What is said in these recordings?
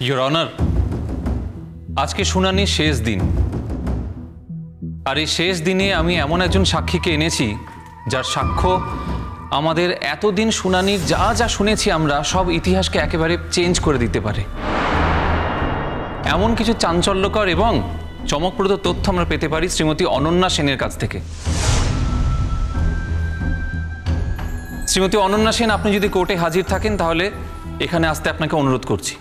Your honour, আজকে শুনানির শেষ দিন, আর এই শেষ দিনে আমি এমন একজন সাক্ষীকে এনেছি যার সাক্ষ্য আমাদের এতদিন শুনানির যা যা শুনেছি আমরা সব ইতিহাসকে একেবারে চেঞ্জ করে দিতে পারে। এমন কিছু চাঞ্চল্যকর এবং চমকপ্রদ তথ্য আমরা পেতে পারি শ্রীমতী অনন্যা সেনের কাছ থেকে। শ্রীমতী অনন্যা সেন, আপনি যদি কোর্টে হাজির থাকেন তাহলে এখানে আসতে আপনাকে অনুরোধ করছি।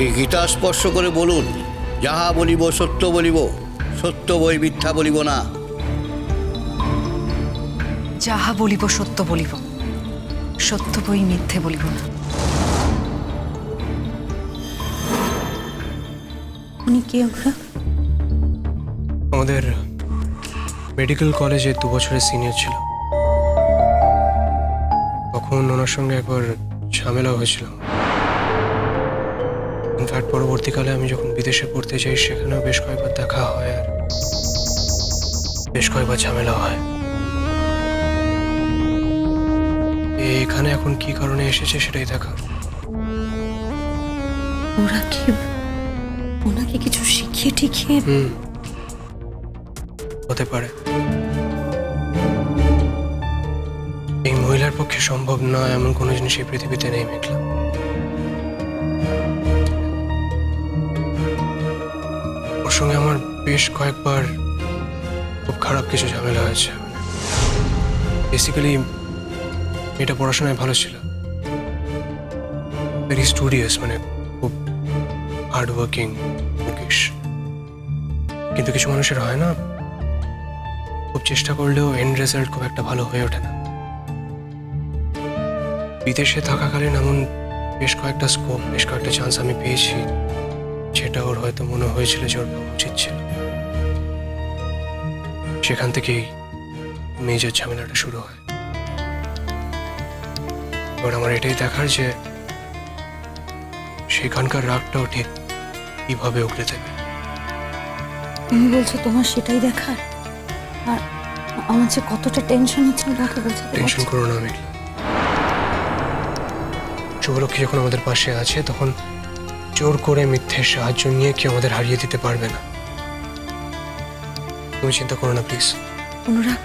এই গীতা স্পর্শ করে বলুন, যাহা বলিব সত্য বলিব, সত্য বই মিথ্যা বলিব না। যাহা বলিব সত্য বলিব, সত্য বই মিথ্যে বলিব না। উনি কে? আমাদের মেডিকেল কলেজে 2 বছরের সিনিয়র ছিল। তখন ওনার সঙ্গে একবার ঝামেলা হয়েছিল। ইনফ্যাক্ট পরবর্তীকালে আমি যখন বিদেশে পড়তে যাই সেখানেও বেশ কয়েকবার দেখা হয় আর বেশ কয়েকবার ঝামেলা হয়। এখানে এখন কি কারণে এসেছে সেটাই দেখা। ওরা কি ওনাকে কিছু শিখিয়ে টিখিয়ে? হতে পারে। এই মহিলার পক্ষে সম্ভব নয় এমন কোনো জিনিস এই পৃথিবীতে নেই মেঘলা। ওর সঙ্গে আমার বেশ কয়েকবার খুব খারাপ কিছু ঝামেলা হয়েছে। বেসিক্যালি এটা পড়াশোনায় ভালো ছিল, ভেরি স্টুডিয়াস, মানে খুব হার্ড ওয়ার্কিং, বুকিশ। কিন্তু কিছু মানুষের হয় না, খুব চেষ্টা করলেও এন্ড রেজাল্ট খুব একটা ভালো হয়ে ওঠে না। বিদেশে থাকাকালীন এমন বেশ কয়েকটা স্কোপ, বেশ কয়েকটা চান্স আমি পেয়েছি যেটা ওর হয়তো মনে হয়েছিল যে ওর পাওয়া উচিত ছিল। সেখান থেকেই মেজর ঝামেলাটা শুরু হয়। এবার আমার এটাই দেখার যে সেখানকার রাগটাও ঠিক কিভাবে উগলে দেবে। তুমি বলছো তোমার সেটাই দেখার? আর আমার যে কতটা টেনশন হচ্ছে আমাকে বোঝাতে। টেনশন করো না মেঘলা। শুভলক্ষ্মী যখন আমাদের পাশে আছে তখন জোর করে মিথ্যের সাহায্য নিয়ে কেউ আমাদের হারিয়ে দিতে পারবে না। তুমি চিন্তা করো না প্লিজ। অনুরাগ,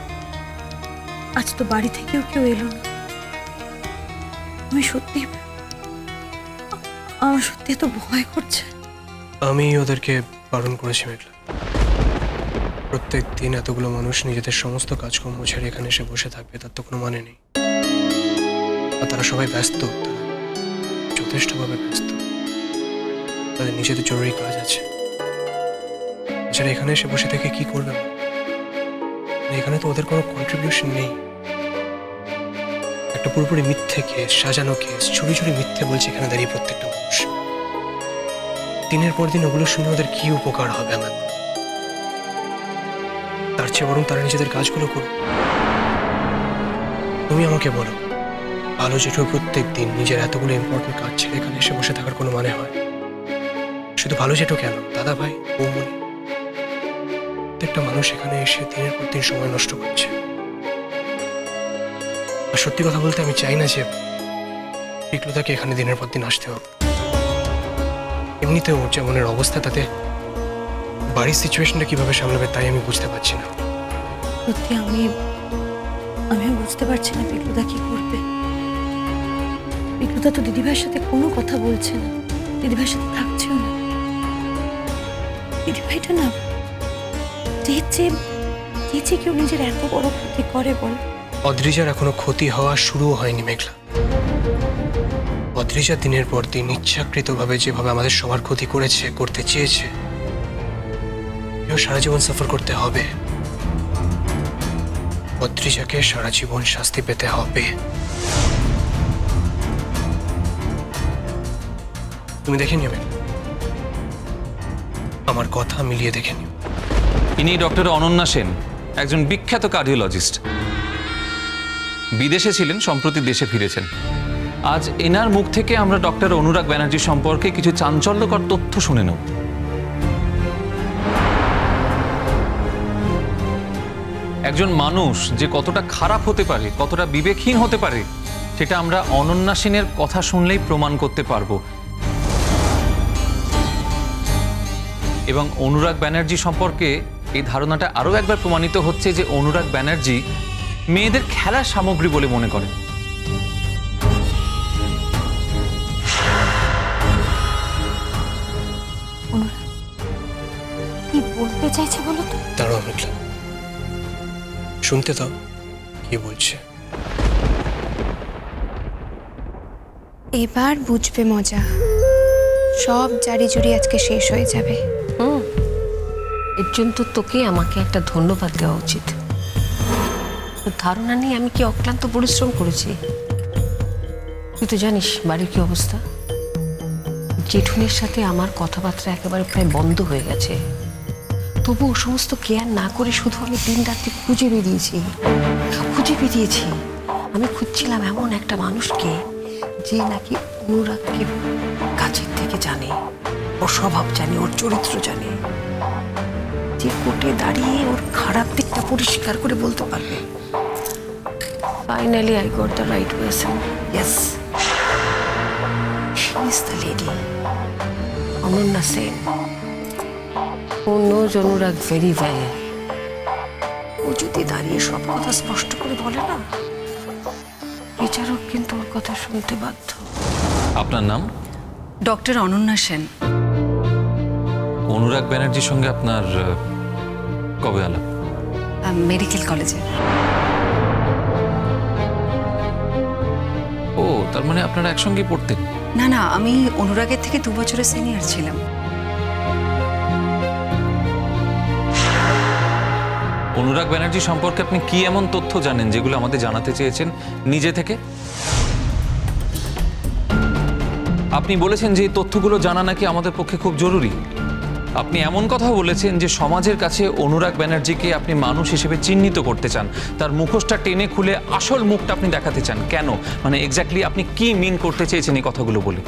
আজ তো বাড়ি থেকেও কেউ এলো না। আমি সত্যি, আমার সত্যি এত ভয় করছে। আমি ওদেরকে বারণ করেছি মেঘলা। প্রত্যেক দিন এতগুলো মানুষ নিজেদের সমস্ত কাজকর্ম ছেড়ে এখানে এসে বসে থাকবে তার তো কোনো মানে নেই। আর তারা সবাই ব্যস্ত, তারা যথেষ্টভাবে ব্যস্ত, তাদের নিজেদের জরুরি কাজ আছে। এছাড়া এখানে এসে বসে থেকে কি করবে? এখানে তো ওদের কোনো কন্ট্রিবিউশন নেই। একটা পুরোপুরি মিথ্যে কেস, সাজানো কেস, চুরি চুরি মিথ্যে বলছে এখানে দাঁড়িয়ে প্রত্যেকটা মানুষ। দিনের পর দিন ওগুলো শুনে ওদের কি উপকার হবে আমার? তার চেয়ে বরং তারা নিজেদের কাজগুলো করুক। তুমি আমাকে বলো, ভালো জেঠুর প্রত্যেক দিন নিজের এতগুলো ইম্পর্টেন্ট কাজ ছেড়ে এখানে এসে বসে থাকার কোনো মানে হয়? শুধু ভালো জেঠু কেন, দাদা ভাই, বৌমনি, প্রত্যেকটা মানুষ এখানে এসে দিনের পর দিন সময় নষ্ট করছে। আর সত্যি কথা বলতে আমি চাই না যে পিকলুদাকে এখানে দিনের পর দিন আসতে হবে। এমনিতেও যেমনের অবস্থা, তাতে বাড়ির সিচুয়েশনটা কিভাবে সামলাবে তাই আমি বুঝতে পারছি না। সত্যি আমিও বুঝতে পারছি না পিকলুদা কি করবে। পিকলুদা তো দিদিভাইয়ের সাথে কোনো কথা বলছে না, দিদিভাইয়ের সাথে থাকছেও না। দিদিভাইটা না চেয়েছে কেউ নিজের এত বড় ক্ষতি করে বল। অদ্রিজার এখনো ক্ষতি হওয়া শুরুও হয়নি মেঘলা। অদ্রিজা দিনের পর দিন ইচ্ছাকৃতভাবে যেভাবে আমাদের সবার ক্ষতি করেছে, করতে চেয়েছে, এও সারা জীবন সাফার করতে হবে। অদ্রিজাকে সারা জীবন শাস্তি পেতে হবে। তুমি দেখে নিও মেঘলা, আমার কথা মিলিয়ে দেখে নিও। ইনি ডক্টর অনন্যা সেন, একজন বিখ্যাত কার্ডিওলজিস্ট। বিদেশে ছিলেন, সম্প্রতি দেশে ফিরেছেন। আজ এনার মুখ থেকে আমরা ডক্টর অনুরাগ ব্যানার্জি সম্পর্কে কিছু চাঞ্চল্যকর তথ্য শুনে নেব। একজন মানুষ যে কতটা খারাপ হতে পারে, কতটা বিবেকহীন হতে পারে, সেটা আমরা অনন্যা সেনের কথা শুনলেই প্রমাণ করতে পারবো। এবং অনুরাগ ব্যানার্জি সম্পর্কে এই ধারণাটা আরও একবার প্রমাণিত হচ্ছে যে অনুরাগ ব্যানার্জি মেয়েদের খেলার সামগ্রী বলে মনে করেন। অনুরাগ কি বলতে চাইছে বলো তো? দাঁড়াও মেঘলা, শুনতে দাও কি বলছে। এবার বুঝবে মজা, সব জারি জুরি আজকে শেষ হয়ে যাবে। এর জন্য তো তোকে আমাকে একটা ধন্যবাদ দেওয়া উচিত। তোর ধারণা নিয়ে আমি কি অক্লান্ত পরিশ্রম করেছি। তুই তো জানিস বাড়ির কি অবস্থা। জেঠুনের সাথে আমার কথাবার্তা একেবারে প্রায় বন্ধ হয়ে গেছে। তবু ও সমস্ত কেয়ার না করে শুধু আমি দিন রাত্রি খুঁজে বেরিয়েছি। আমি খুঁজছিলাম এমন একটা মানুষকে যে নাকি অনুরাগকে কাছের থেকে জানে, ওর স্বভাব জানে, ওর চরিত্র জানে, যে কোর্টে দাঁড়িয়ে ওর খারাপ দিকটা পরিষ্কার করে বলতে পারবে। Finally I got the right person. Yes, she is the lady, Ananya Sen. ও নোজ অনুরাগ ভেরি ওয়েল। ও যদি দাঁড়িয়ে সব কথা স্পষ্ট করে বলে না, বিচারক কিন্তু ওর কথা শুনতে বাধ্য। আপনার নাম? ডক্টর অনন্যা সেন। অনুরাগ ব্যানার্জির সঙ্গে আপনার কবে আলাপ? মেডিকেল কলেজে। ও, তার মানে আপনারা একসঙ্গে পড়তেন? না না, আমি অনুরাগের থেকে 2 বছরের সিনিয়র ছিলাম। অনুরাগ ব্যানার্জি সম্পর্কে আপনি কি এমন তথ্য জানেন যেগুলো আমাদের জানাতে চেয়েছেন নিজে থেকে? আপনি বলেছেন যে এই তথ্যগুলো জানা নাকি আমাদের পক্ষে খুব জরুরি। আপনি এমন কথাও বলেছেন যে সমাজের কাছে অনুরাগ ব্যানার্জিকে আপনি মানুষ হিসেবে চিহ্নিত করতে চান, তার মুখোশটা টেনে খুলে আসল মুখটা আপনি দেখাতে চান। কেন, মানে এক্স্যাক্টলি আপনি কি মিন করতে চেয়েছেন এই কথাগুলো বলে?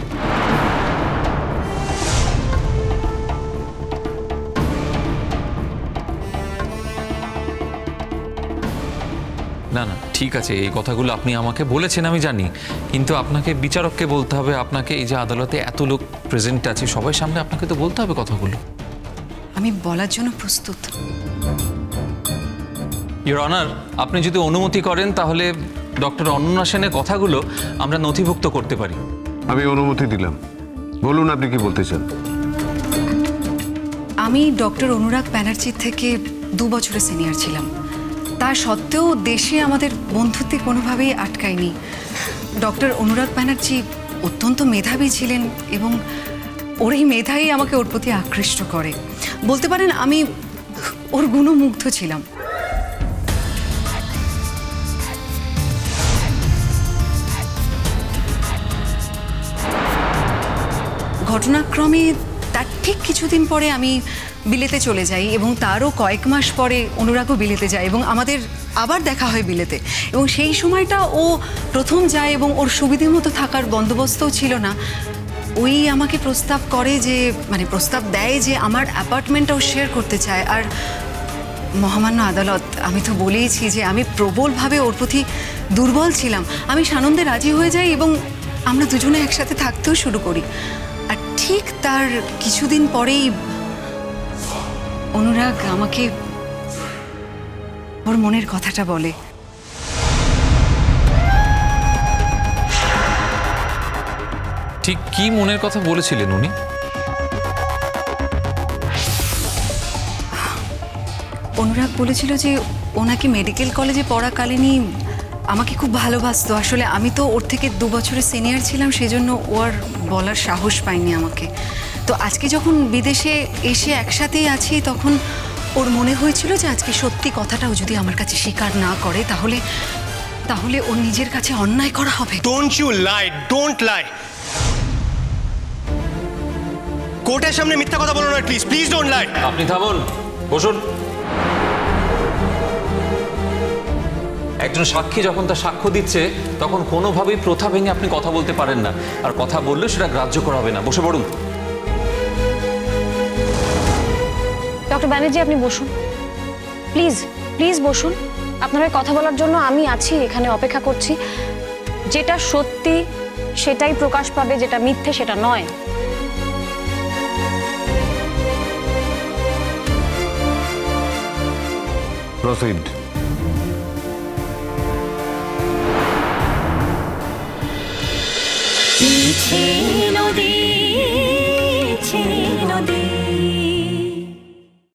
না না, ঠিক আছে, এই কথাগুলো আপনি আমাকে বলেছেন আমি জানি, কিন্তু আপনাকে বিচারককে বলতে হবে। আপনাকে এই যে আদালতে এত লোক প্রেজেন্ট আছে, সবাই সামনে আপনাকে তো বলতে হবে কথাগুলো। আমি বলার জন্য প্রস্তুত। ইওর অনার, আপনি যদি অনুমতি করেন তাহলে ডক্টর অনন্যা সেনের কথাগুলো আমরা নথিভুক্ত করতে পারি। আমি অনুমতি দিলাম, বলুন আপনি কি বলতে চান। আমি ডক্টর অনুরাগ ব্যানার্জির থেকে 2 বছরের সিনিয়র ছিলাম। তা সত্ত্বেও দেশে আমাদের বন্ধুত্বে কোনোভাবেই আটকায়নি। ডক্টর অনুরাগ ব্যানার্জি অত্যন্ত মেধাবী ছিলেন এবং ওর এই মেধাই আমাকে ওর প্রতি আকৃষ্ট করে। বলতে পারেন আমি ওর গুণমুগ্ধ ছিলাম। ঘটনাক্রমে তার ঠিক কিছুদিন পরে আমি বিলেতে চলে যাই এবং তারও কয়েক মাস পরে অনুরাগও বিলেতে যায় এবং আমাদের আবার দেখা হয় বিলেতে। এবং সেই সময়টা ও প্রথম যায় এবং ওর সুবিধে মতো থাকার বন্দোবস্তও ছিল না। ওই আমাকে প্রস্তাব করে যে, মানে প্রস্তাব দেয় যে আমার অ্যাপার্টমেন্টটাও শেয়ার করতে চায়। আর মহামান্য আদালত, আমি তো বলেইছি যে আমি প্রবলভাবে ওর প্রতি দুর্বল ছিলাম। আমি সানন্দে রাজি হয়ে যাই এবং আমরা দুজনে একসাথে থাকতেও শুরু করি। আর ঠিক তার কিছুদিন পরেই অনুরাগ আমাকে ওর মনের কথাটা বলে। ঠিক কি মনের কথা বলেছিলেন উনি? অনুরাগ বলেছিল যে ও নাকি মেডিকেল কলেজে পড়াকালীনই আমাকে খুব ভালোবাসতো। আসলে আমি তো ওর থেকে 2 বছরের সিনিয়র ছিলাম, সেজন্য ও আর বলার সাহস পাইনি আমাকে। তো আজকে যখন বিদেশে এসে একসাথেই আছি, তখন ওর মনে হয়েছিল যে আজকে সত্যি কথাটাও যদি আমার কাছে স্বীকার না করে তাহলে ওর নিজের কাছে অন্যায় করা হবে। Don't you lie, don't lie. কোর্টের সামনে মিথ্যা কথা বলো না প্লিজ, প্লিজ ডোন্ট লাই। আপনি থামুন, বসুন। একজন সাক্ষী যখন তার সাক্ষ্য দিচ্ছে তখন কোনোভাবেই প্রথা ভেঙে আপনি কথা বলতে পারেন না, আর কথা বললে সেটা গ্রাহ্য করা হবে না। বসে পড়ুন। ডক্টর ব্যানার্জি, আপনি বসুন প্লিজ, প্লিজ বসুন। আপনার হয়ে কথা বলার জন্য আমি আছি, এখানে অপেক্ষা করছি। যেটা সত্যি সেটাই প্রকাশ পাবে, যেটা মিথ্যে সেটা নয়। প্রসিড। নদী